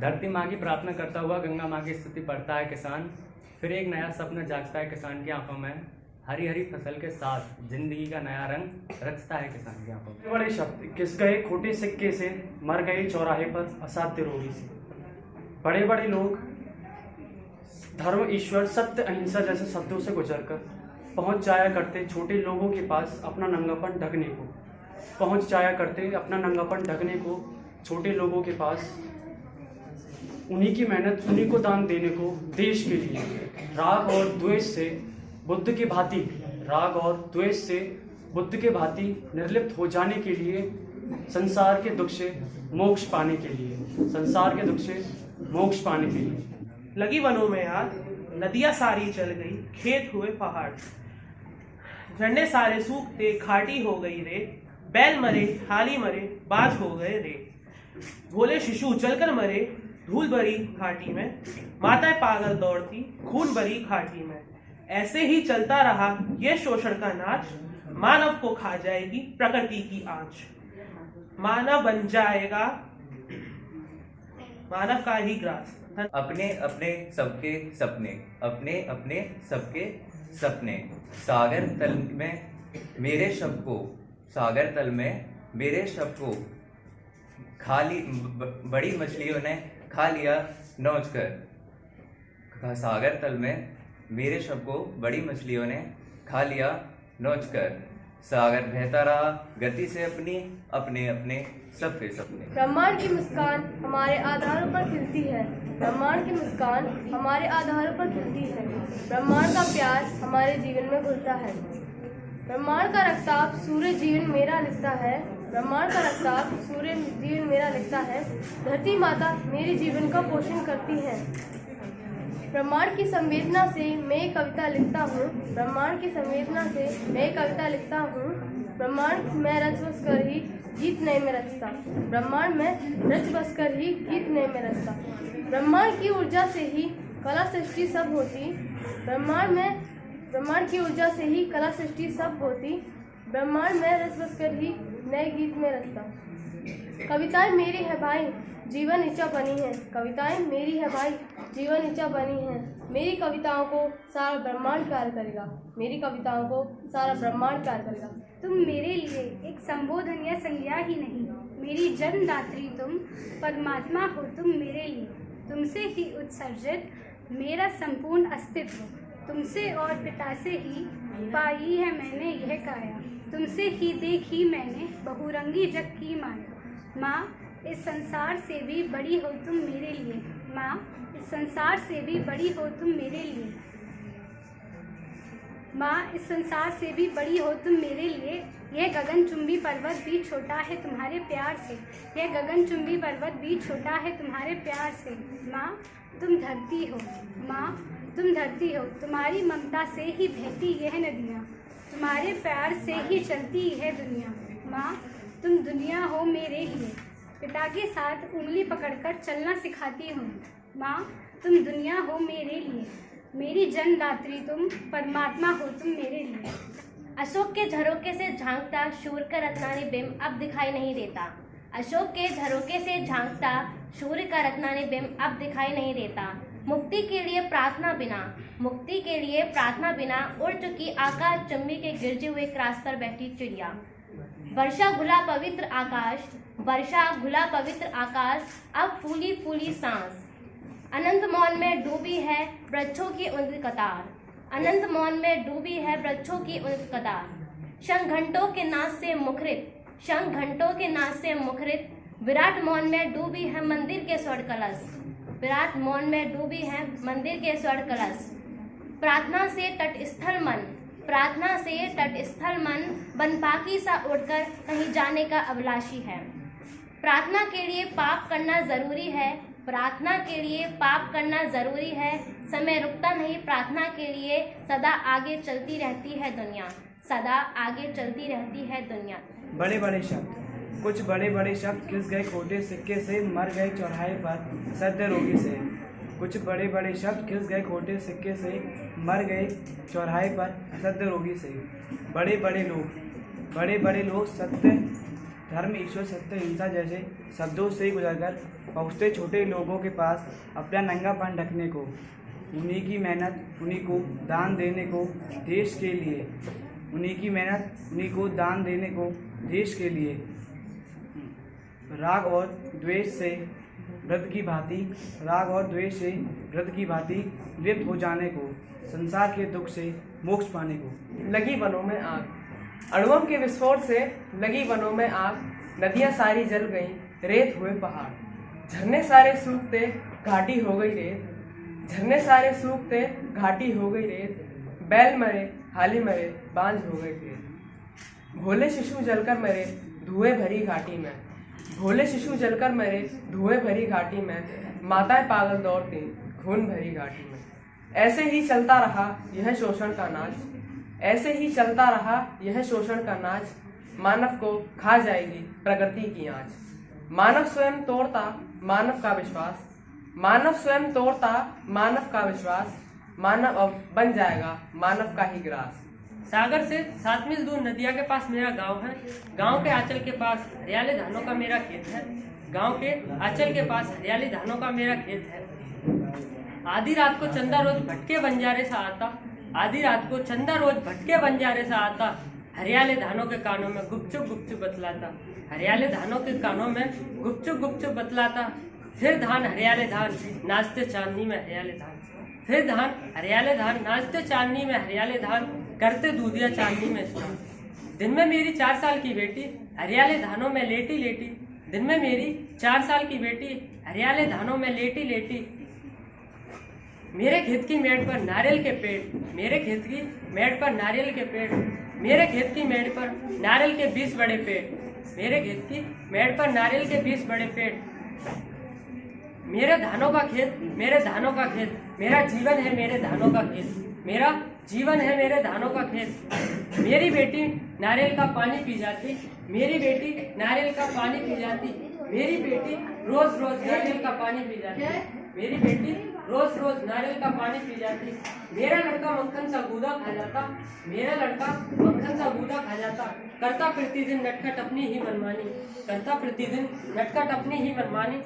धरती माँ की प्रार्थना करता हुआ गंगा माँ की स्तुति पढ़ता है किसान, फिर एक नया सपना जागता है किसान की आंखों में। हरी हरी फसल के साथ जिंदगी का नया रंग रचता है किसान की आंखों में। बड़े शब्द घिस गए खोटे सिक्के से, मर गए चौराहे पर असाध्य रोगी से। बड़े बड़े लोग धर्म, ईश्वर, सत्य, अहिंसा जैसे शब्दों से गुजरकर पहुंच जाया करते छोटे लोगों के पास अपना नंगापन ढकने को, पहुंच जाया करते अपना नंगापन ढकने को छोटे लोगों के पास। उन्हीं की मेहनत, उन्हीं को दान देने को देश के लिए। राग और द्वेष से बुद्ध की भांति, राग और द्वेष से बुद्ध के भांति निर्लिप्त हो जाने के लिए, संसार के दुख से मोक्ष पाने के लिए, संसार के दुख से मोक्ष पाने के लिए। लगी वनों में आग, नदियां सारी जल गई, खेत हुए पहाड़, झंडे सारे सूखते, घाटी हो गई रे, बैल मरे, हाली मरे, बाज हो गए रे, भोले शिशु जलकर मरे, धूल भरी घाटी में, माताएं पागल दौड़ती, खून भरी घाटी में। ऐसे ही चलता रहा ये शोषण का नाच, मानव को खा जाएगी प्रकृति की आंच। मानव बन जाएगा मानव का ही ग्रास। अपने अपने सबके सपने, अपने अपने सबके सपने। सागर तल में मेरे शब्द को, सागर तल में मेरे शब्द को खाली बड़ी मछलियों ने खा लिया नोच कर। सागर तल में मेरे शब्द को बड़ी मछलियों ने खा लिया नोच कर। सागर बहता रहा गति से अपनी, अपने अपने सबके सपने। ब्रह्मांड की मुस्कान हमारे आधारों पर खिलती है, ब्रह्मांड की मुस्कान हमारे आधारों पर खिलती है। ब्रह्मांड का प्यार हमारे जीवन में घुलता है। ब्रह्मांड का रक्ताप सूर्य जीवन मेरा लिखता है, ब्रह्मांड का रक्ताप सूर्य जीवन मेरा लिखता है। धरती माता मेरे जीवन का पोषण करती है। ब्रह्मांड की संवेदना से मैं कविता लिखता हूँ, ब्रह्मांड की संवेदना से मैं कविता लिखता हूँ। ब्रह्मांड में रच बस कर ही गीत नए में रचता, ब्रह्मांड में रच बस कर ही गीत नए में रचता। ब्रह्मांड की ऊर्जा से ही कला सृष्टि सब होती, ब्रह्मांड की ऊर्जा से ही कला सृष्टि सब होती। ब्रह्मांड में रच बस कर ही नए गीत में रचता। कविताएं मेरी है भाई, जीवन इच्छा बनी है, कविताएं मेरी है भाई, जीवन इच्छा बनी है। मेरी कविताओं को सारा ब्रह्मांड प्यार करेगा, मेरी कविताओं को सारा ब्रह्मांड प्यार करेगा। तुम मेरे लिए एक संबोधन या संज्ञा ही नहीं, मेरी जन्मदात्री तुम, परमात्मा हो तुम मेरे लिए। तुमसे ही उत्सर्जित मेरा संपूर्ण अस्तित्व, तुमसे और पिता से ही पाई है मैंने यह काया, तुमसे ही देखी मैंने बहुरंगी जग की माया। माँ इस संसार से भी बड़ी हो तुम मेरे लिए, माँ इस संसार से भी बड़ी हो तुम मेरे लिए। माँ इस संसार से भी बड़ी हो तुम मेरे लिए। यह गगनचुंबी पर्वत भी छोटा है तुम्हारे प्यार से, यह गगनचुंबी पर्वत भी छोटा है तुम्हारे प्यार से। माँ तुम धरती हो, माँ तुम धरती हो, तुम्हारी ममता से ही बहती यह नदियाँ, तुम्हारे प्यार से ही चलती है दुनिया। माँ तुम दुनिया हो मेरे लिए, पिता के साथ उंगली पकड़कर चलना सिखाती हूँ। माँ तुम दुनिया हो मेरे लिए, मेरी जन्मदात्री तुम, परमात्मा हो तुम मेरे लिए। अशोक के झरोके से झांकता सूर्य का रत्नानी बिंब अब दिखाई नहीं देता, अशोक के झरोके से झांकता सूर्य का रत्नानी बिंब अब दिखाई नहीं देता। मुक्ति के लिए प्रार्थना बिना, मुक्ति के लिए प्रार्थना बिना उड़ चुकी आकाश चुंबी के गिरजे हुए क्रास पर बैठी चिड़िया। वर्षा घुला पवित्र आकाश, वर्षा घुला पवित्र आकाश, अब फूली फूली सांस। अनंत मौन में डूबी है वृक्षों की उनकी कतार, अनंत मौन में डूबी है वृक्षों की उनकी कतार। शंख घंटों के नाद से मुखरित, शंख घंटों के नाद से मुखरित, विराट मौन में डूबी है मंदिर के स्वर्ण कलश, विराट मौन में डूबी है मंदिर के स्वर्ण कलश। प्रार्थना से तटस्थल मन, प्रार्थना से तटस्थल मन बनपाकी सा उड़कर कहीं जाने का अभिलाषी है। प्रार्थना के लिए पाप करना जरूरी है, प्रार्थना के लिए पाप करना जरूरी है। समय रुकता नहीं प्रार्थना के लिए, सदा आगे चलती रहती है दुनिया, सदा आगे चलती रहती है दुनिया। बड़े बड़े शब्द, कुछ बड़े बड़े शब्द घिस गए खोटे सिक्के से, मर गए चौराहे पर सद्य रोगी से। कुछ बड़े बड़े शब्द घिस गए खोटे सिक्के से, मर गए चौराहे पर सद्य रोगी से। बड़े बड़े लोग सत्य धर्म ईश्वर सत्य हिंसा जैसे शब्दों से गुजरकर पहुँचते छोटे लोगों के पास अपना नंगापन ढकने को, उन्हीं की मेहनत उन्हीं को दान देने को देश के लिए, उन्हीं की मेहनत उन्हीं को दान देने को देश के लिए। राग और द्वेष से व्रत की भांति, राग और द्वेष से व्रत की भांति लिप्त हो जाने को, संसार के दुख से मोक्ष पाने को। लगी वनों में आग, अणुबम के विस्फोट से लगी वनों में आग, नदियां सारी जल गईं, रेत हुए पहाड़, झरने सारे सूखते घाटी हो गई रेत, झरने सारे सूखते घाटी हो गई रेत, बैल मरे हाली मरे बांझ हो गए खेत। भोले शिशु जलकर मरे धुएं भरी घाटी में, भोले शिशु जलकर मरे धुएं भरी घाटी में, माताएं पागल दौड़ती खून भरी घाटी में। ऐसे ही चलता रहा यह शोषण का नाच, ऐसे ही चलता रहा यह शोषण का नाच, मानव को खा जाएगी प्रगति की आँच। मानव स्वयं तोड़ता मानव का विश्वास, मानव स्वयं तोड़ता मानव का विश्वास, मानव अब बन जाएगा मानव का ही ग्रास। सागर से 7 मील दूर नदिया के पास मेरा गांव है, गांव के आंचल के पास हरियाले धानों का मेरा खेत है, गांव के आंचल के पास हरियाली धानों का मेरा खेत है। आधी रात को चंदा रोज भटके बंजारे सा आता, आधी रात को चंदा रोज भटके बंजारे सा आता, हरियाले धानों के कानों में गुपचुप गुपचुप बतलाता, हरियाले धानों के कानों में गुपचुप गुपचुप बतलाता। फिर धान हरियाले धान नाचते चांदनी में हरियाले धान, फिर धान हरियाले धान नाचते चांदनी में हरियाले धान, करते दूधिया चांदनी में स्नान। दिन में मेरी 4 साल की बेटी हरियाले धानों में लेटी लेटी, दिन में मेरी 4 साल की बेटी हरियाले धानों में लेटी लेटी। मेरे खेत की मेड़ पर नारियल के पेड़, मेरे खेत की मेड़ पर नारियल के पेड़, मेरे खेत की मेड़ पर नारियल के 20 बड़े पेड़, मेरे खेत की मेड़ पर नारियल के 20 बड़े पेड़। मेरे धानों का खेत, मेरे धानों का खेत, मेरा जीवन है मेरे धानों का खेत, मेरा जीवन है मेरे धानों का खेत। मेरी बेटी नारियल का पानी पी जाती, मेरी बेटी नारियल का पानी पी जाती, मेरी बेटी रोज रोज नारियल का पानी पी जाती, मेरी बेटी रोज रोज नारियल का पानी पी जाती। मेरा लड़का मक्खन सा गूदा खा जाता, मेरा लड़का मक्खन सा गूदा खा जाता, करता प्रतिदिन नटखट अपनी ही मनमानी, करता प्रतिदिन नटखट अपनी ही मनमानी।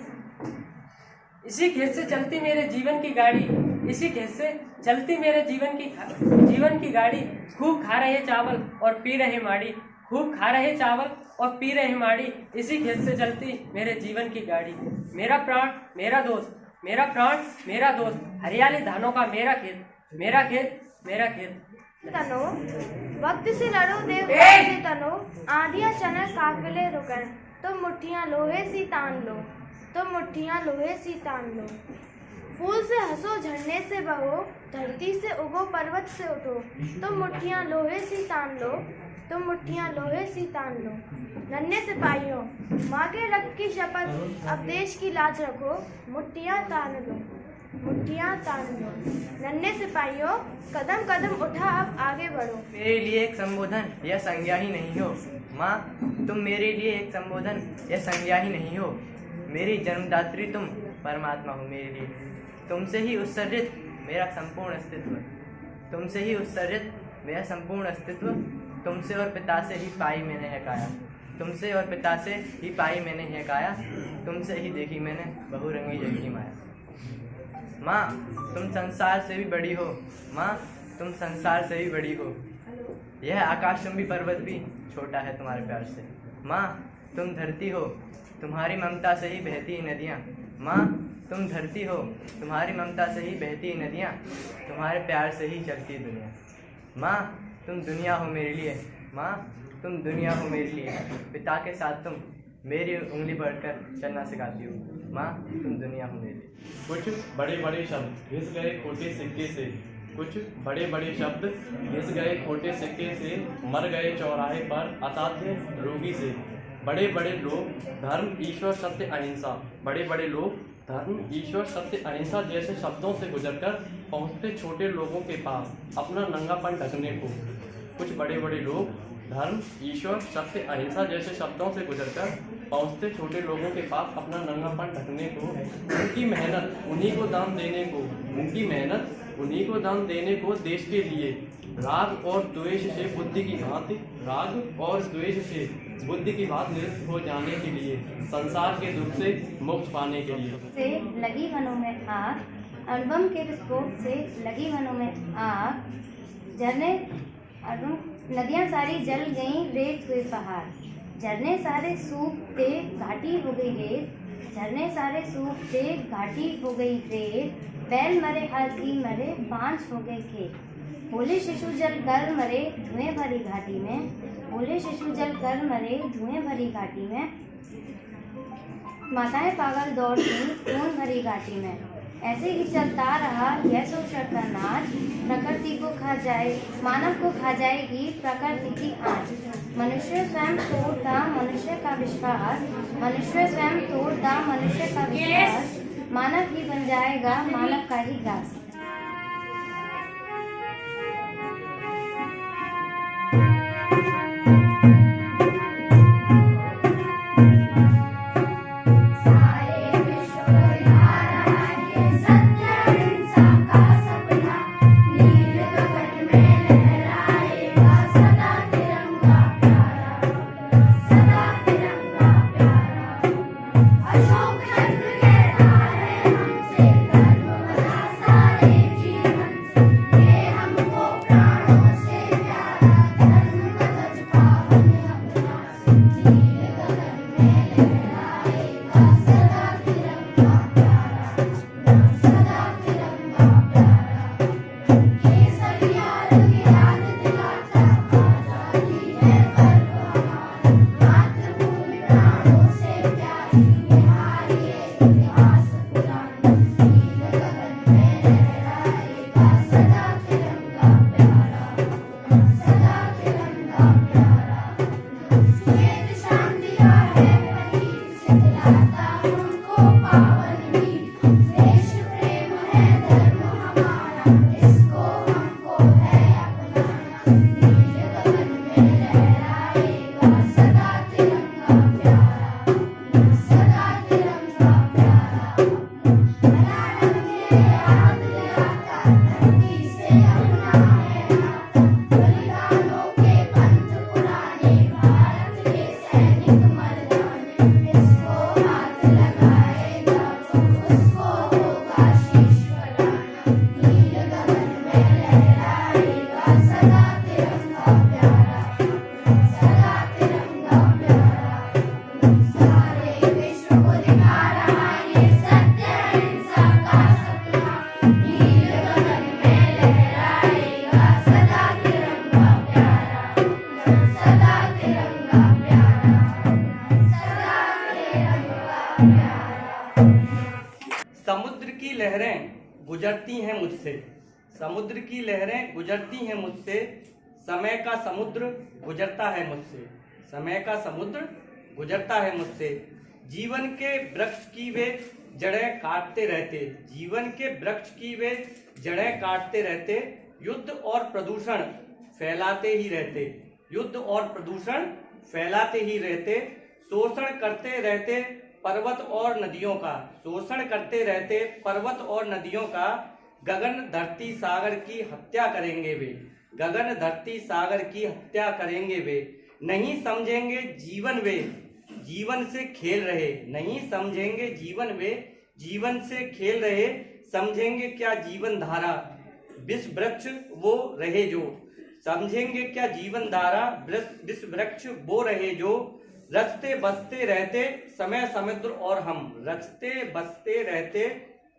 इसी खेत से चलती मेरे जीवन की गाड़ी, इसी खेत से चलती मेरे जीवन की गाड़ी। खूब खा रहे चावल और पी रहे माड़ी, खूब खा रहे चावल और पी रहे माड़ी, इसी खेत से चलती मेरे जीवन की गाड़ी। मेरा प्राण मेरा दोस्त, मेरा प्राण मेरा दोस्त, हरियाली धानों का मेरा खेत, मेरा खेत मेरा खेत। तनो वक्त से लड़ो देवदार से तनो, आंधियां चने काफिले रुकन, तुम मुट्ठियां लोहे सी तान लो, तुम मुट्ठियां लोहे सी तान लो। फूल से हंसो झरने से बहो, धरती से उगो पर्वत से उठो, तुम मुट्ठियां लोहे सी तान लो, तुम मुट्ठियां लोहे सी तान लो। नन्हे सिपाहियों माँ के रक्त की शपथ, अब देश की लाज रखो, मुट्ठियां तान लो, मुट्ठियां तान लो। नन्हे सिपाहियों कदम कदम उठा, अब आगे बढ़ो। मेरे लिए एक संबोधन यह संज्ञा ही नहीं हो, माँ तुम मेरे लिए एक संबोधन यह संज्ञा ही नहीं हो। मेरी जन्मदात्री तुम परमात्मा हो मेरे लिए, तुमसे ही उत्सर्जित मेरा संपूर्ण अस्तित्व, तुमसे ही उत्सर्जित मेरा संपूर्ण अस्तित्व। तुमसे और पिता से ही पाई मैंने है काया, तुमसे और पिता से ही पाई मैंने है काया, तुमसे ही देखी मैंने बहुरंगी जग की माया। माँ तुम संसार से भी बड़ी हो, माँ तुम संसार से भी बड़ी हो, यह आकाशचुंबी पर्वत भी छोटा है तुम्हारे प्यार से। माँ तुम धरती हो, तुम्हारी ममता से ही बहती नदियाँ, माँ तुम धरती हो, तुम्हारी ममता से ही बहती नदियाँ, तुम्हारे प्यार से ही चलती दुनिया। माँ तुम दुनिया हो मेरे लिए, माँ तुम दुनिया हो मेरे लिए, पिता के साथ तुम मेरी उंगली पकड़कर चलना सिखाती हो, माँ तुम दुनिया हो मेरे लिए। कुछ बड़े बड़े शब्द घिस गए खोटे सिक्के से, कुछ बड़े बड़े शब्द घिस गए खोटे सिक्के से, मर गए चौराहे पर असाध्य रोगी से। बड़े बड़े लोग धर्म ईश्वर सत्य अहिंसा, बड़े बड़े लोग धर्म ईश्वर सत्य अहिंसा जैसे शब्दों से गुजरकर पहुंचते छोटे लोगों के पास अपना नंगापन ढकने को। कुछ बड़े बड़े लोग धर्म ईश्वर सत्य अहिंसा जैसे शब्दों से गुजरकर पहुंचते छोटे लोगों के पास अपना नंगापन ढकने को। उनकी मेहनत उन्हीं को दान देने को, उनकी मेहनत उन्हीं को दान देने को देश के लिए। राग और द्वेष से बुद्धि की भांति, राग और द्वेष से बुद्धि की बात निरस्त हो जाने के लिए, संसार के दुख से मुक्त पाने के लिए। से लगी वनों में आग, अणुबम के विस्फोट से लगी वनों में आग, झरने नदियां सारी जल गईं, रेत हुए पहाड़, झरने सारे सूखते घाटी हो गई रेत, झरने सारे सूखते घाटी हो गई रेत, बैल मरे हाथी मरे बांझ हो गए खेत। बोले शिशु जल कर मरे धुएं भरी घाटी में, बोले शिशु जल कर मरे धुएं भरी घाटी में, माताएं पागल दौड़ती खून भरी घाटी में। ऐसे ही चलता रहा यह शोषण का नाच, प्रकृति को खा जाए मानव को खा जाएगी प्रकृति की आँच। मनुष्य स्वयं तोड़ता मनुष्य का विश्वास, मनुष्य स्वयं तोड़ता मनुष्य का विश्वास, मानव ही बन जाएगा मानव का ही घास। समुद्र की लहरें गुजरती हैं मुझसे, समुद्र की लहरें गुजरती हैं मुझसे, समय का समुद्र गुजरता है मुझसे, समय का समुद्र गुजरता है मुझसे। जीवन के वृक्ष की वे जड़ें काटते रहते, जीवन के वृक्ष की वे जड़ें काटते रहते, युद्ध और प्रदूषण फैलाते ही रहते, युद्ध और प्रदूषण फैलाते ही रहते, शोषण करते रहते पर्वत और नदियों का, शोषण करते रहते पर्वत और नदियों का। गगन धरती सागर की हत्या करेंगे वे, गगन धरती सागर की हत्या करेंगे वे। नहीं समझेंगे जीवन वे, जीवन से खेल रहे, नहीं समझेंगे जीवन वे, जीवन से खेल रहे। समझेंगे क्या जीवन धारा विष वृक्ष वो रहे जो, समझेंगे क्या जीवन धारा विष वृक्ष वो रहे जो। रचते बसते रहते समय समुद्र और हम, रचते बसते रहते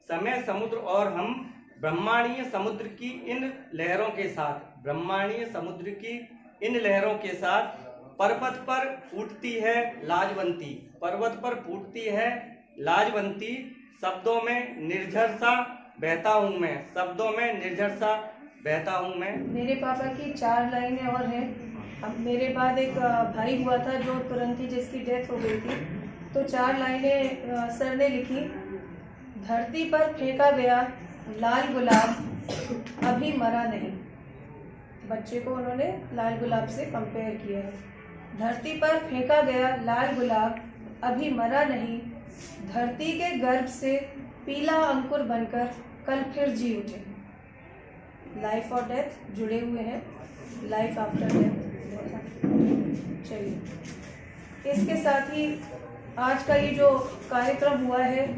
समय समुद्र और हम। ब्रह्मांडीय समुद्र की इन लहरों के साथ, ब्रह्मांडीय समुद्र की इन लहरों के साथ। पर्वत पर फूटती है लाजवंती, पर्वत पर फूटती है लाजवंती। शब्दों में निर्झर सा बहता हूँ मैं, शब्दों में निर्झर सा बहता हूँ मैं। मेरे पापा की 4 लाइनें और हैं। अब मेरे बाद एक भाई हुआ था जो तुरंत ही जिसकी डेथ हो गई थी, तो 4 लाइनें सर ने लिखी। धरती पर फेंका गया लाल गुलाब अभी मरा नहीं। बच्चे को उन्होंने लाल गुलाब से कंपेयर किया है। धरती पर फेंका गया लाल गुलाब अभी मरा नहीं, धरती के गर्भ से पीला अंकुर बनकर कल फिर जी उठे। लाइफ और डेथ जुड़े हुए हैं, लाइफ आफ्टर डेथ। चलिए, इसके साथ ही आज का ये जो कार्यक्रम हुआ है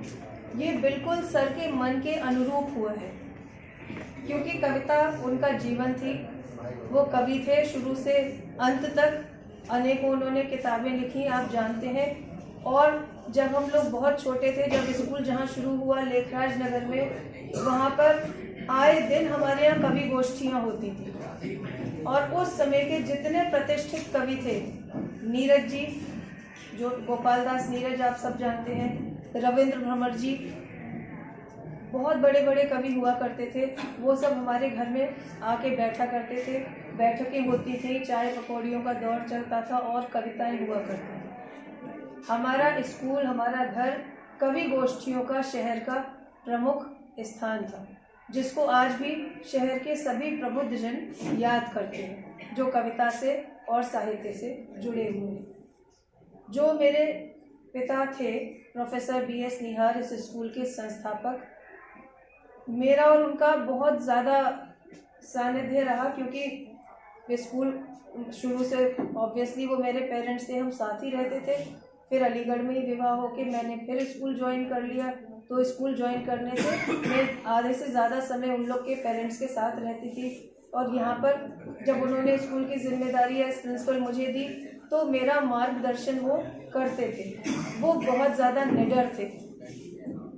ये बिल्कुल सर के मन के अनुरूप हुआ है, क्योंकि कविता उनका जीवन थी। वो कवि थे शुरू से अंत तक, अनेकों उन्होंने किताबें लिखी, आप जानते हैं। और जब हम लोग बहुत छोटे थे, जब स्कूल जहाँ शुरू हुआ लेखराज नगर में, वहाँ पर आए दिन हमारे यहाँ कवि गोष्ठियाँ होती थी। और उस समय के जितने प्रतिष्ठित कवि थे, नीरज जी, जो गोपाल दास नीरज आप सब जानते हैं, रविंद्र भ्रमर जी, बहुत बड़े बड़े कवि हुआ करते थे। वो सब हमारे घर में आके बैठा करते थे, बैठकें होती थी, चाय पकौड़ियों का दौर चलता था और कविताएं हुआ करती थी। हमारा स्कूल, हमारा घर कवि गोष्ठियों का शहर का प्रमुख स्थान था, जिसको आज भी शहर के सभी प्रबुद्ध जन याद करते हैं, जो कविता से और साहित्य से जुड़े हुए हैं। जो मेरे पिता थे प्रोफेसर BS निहार, इस स्कूल के संस्थापक, मेरा और उनका बहुत ज़्यादा सानिध्य रहा, क्योंकि स्कूल शुरू से ऑब्वियसली वो मेरे पेरेंट्स से हम साथ ही रहते थे। फिर अलीगढ़ में ही विवाह होके मैंने फिर स्कूल ज्वाइन कर लिया, तो स्कूल ज्वाइन करने से मैं आधे से ज़्यादा समय उन लोग के पेरेंट्स के साथ रहती थी। और यहाँ पर जब उन्होंने स्कूल की जिम्मेदारी एज प्रिंसिपल मुझे दी, तो मेरा मार्गदर्शन वो करते थे। वो बहुत ज़्यादा निडर थे।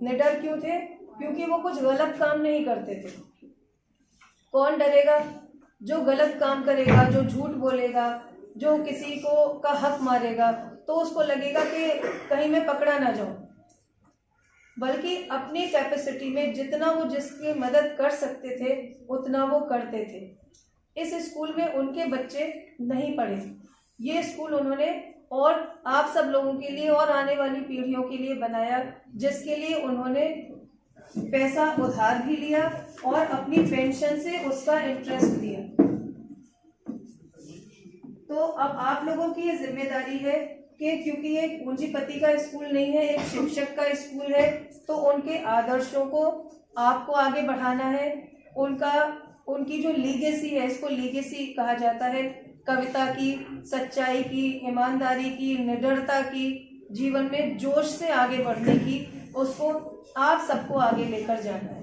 निडर क्यों थे? क्योंकि वो कुछ गलत काम नहीं करते थे। कौन डरेगा? जो गलत काम करेगा, जो झूठ बोलेगा, जो किसी को का हक मारेगा, तो उसको लगेगा कि कहीं मैं पकड़ा ना जाऊं। बल्कि अपनी कैपेसिटी में जितना वो जिसकी मदद कर सकते थे उतना वो करते थे। इस स्कूल में उनके बच्चे नहीं पढ़े, ये स्कूल उन्होंने और आप सब लोगों के लिए और आने वाली पीढ़ियों के लिए बनाया, जिसके लिए उन्होंने पैसा उधार भी लिया और अपनी पेंशन से उसका इंटरेस्ट दिया। तो अब आप लोगों की ये जिम्मेदारी है कि क्योंकि ये पूंजीपति का स्कूल नहीं है, एक शिक्षक का स्कूल है, तो उनके आदर्शों को आपको आगे बढ़ाना है। उनकी जो लीगेसी है, इसको लीगेसी कहा जाता है, कविता की, सच्चाई की, ईमानदारी की, निडरता की, जीवन में जोश से आगे बढ़ने की, उसको आप सबको आगे लेकर जाना है।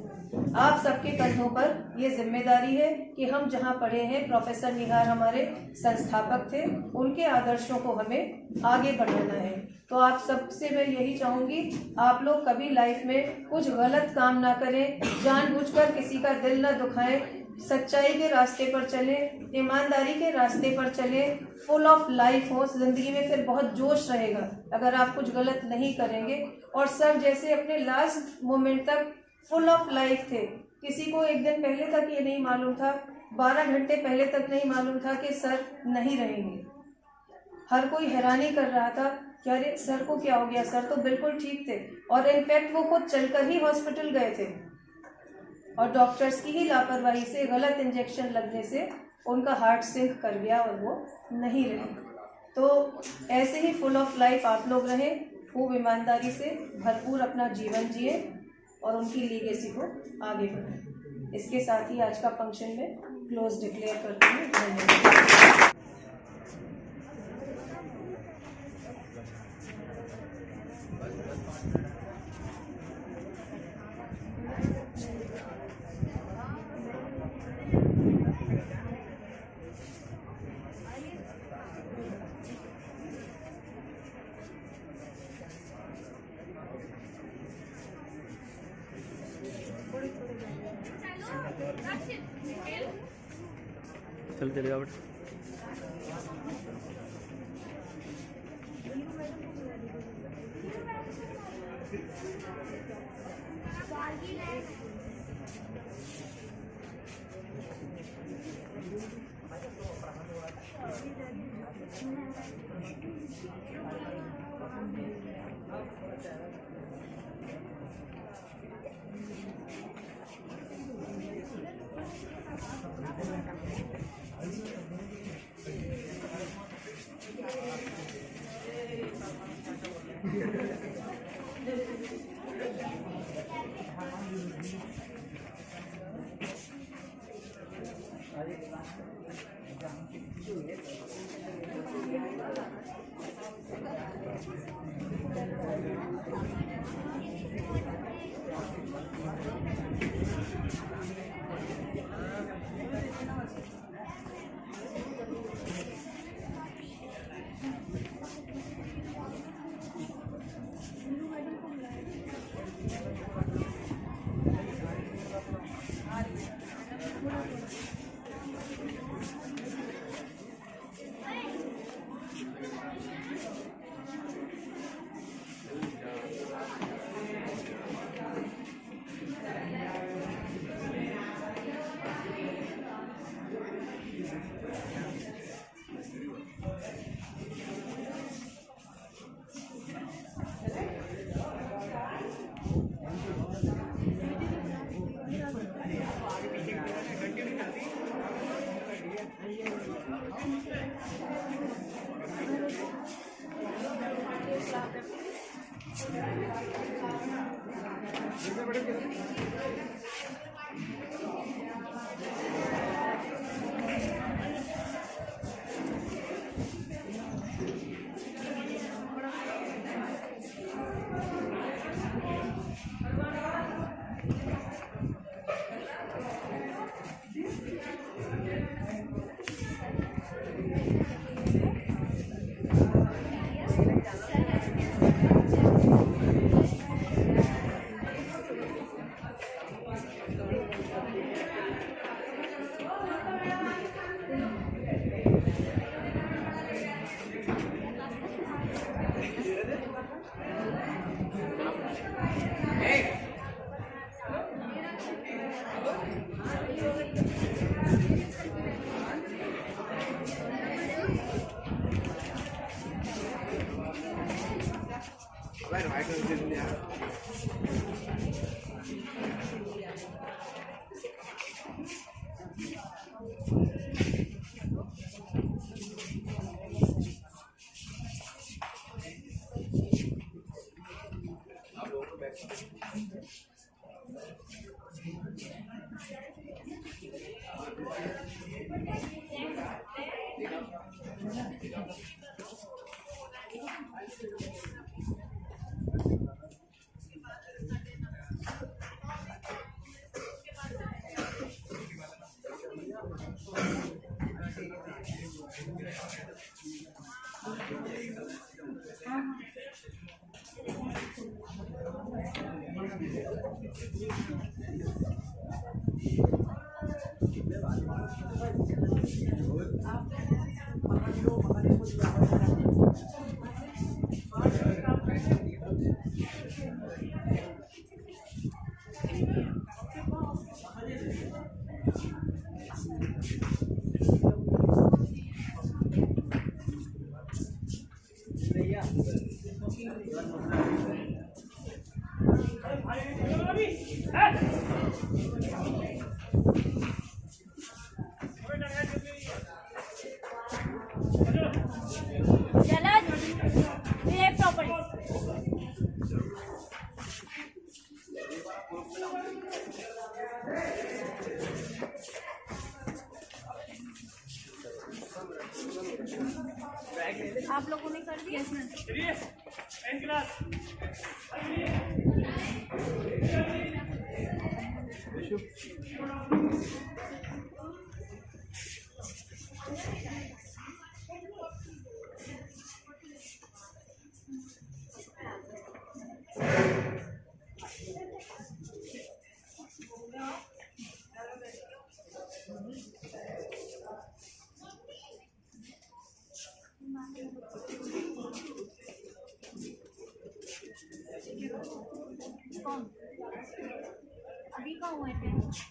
आप सबके कंधों पर ये जिम्मेदारी है कि हम जहाँ पढ़े हैं, प्रोफेसर निहार हमारे संस्थापक थे, उनके आदर्शों को हमें आगे बढ़ाना है। तो आप सबसे मैं यही चाहूँगी, आप लोग कभी लाइफ में कुछ गलत काम ना करें, जानबूझकर किसी का दिल ना दुखाएं, सच्चाई के रास्ते पर चलें, ईमानदारी के रास्ते पर चलें, फुल ऑफ लाइफ हो जिंदगी में, फिर बहुत जोश रहेगा अगर आप कुछ गलत नहीं करेंगे। और सर जैसे अपने लास्ट मोमेंट तक फुल ऑफ लाइफ थे। किसी को एक दिन पहले तक ये नहीं मालूम था, 12 घंटे पहले तक नहीं मालूम था कि सर नहीं रहेंगे। हर कोई हैरानी कर रहा था कि अरे सर को क्या हो गया, सर तो बिल्कुल ठीक थे। और इनफैक्ट वो खुद चलकर ही हॉस्पिटल गए थे और डॉक्टर्स की ही लापरवाही से, गलत इंजेक्शन लगने से उनका हार्ट सिंक कर गया और वो नहीं रहे। तो ऐसे ही फुल ऑफ लाइफ आप लोग रहें, खूब ईमानदारी से भरपूर अपना जीवन जिए और उनकी लीगेसी को आगे बढ़ाएं। इसके साथ ही आज का फंक्शन में क्लोज डिक्लेयर करती हूँ। धन्यवाद। चल चलेगा बेटा। आप लोगों ने कर दिया? कौन? अभी कहाँ हुए थे?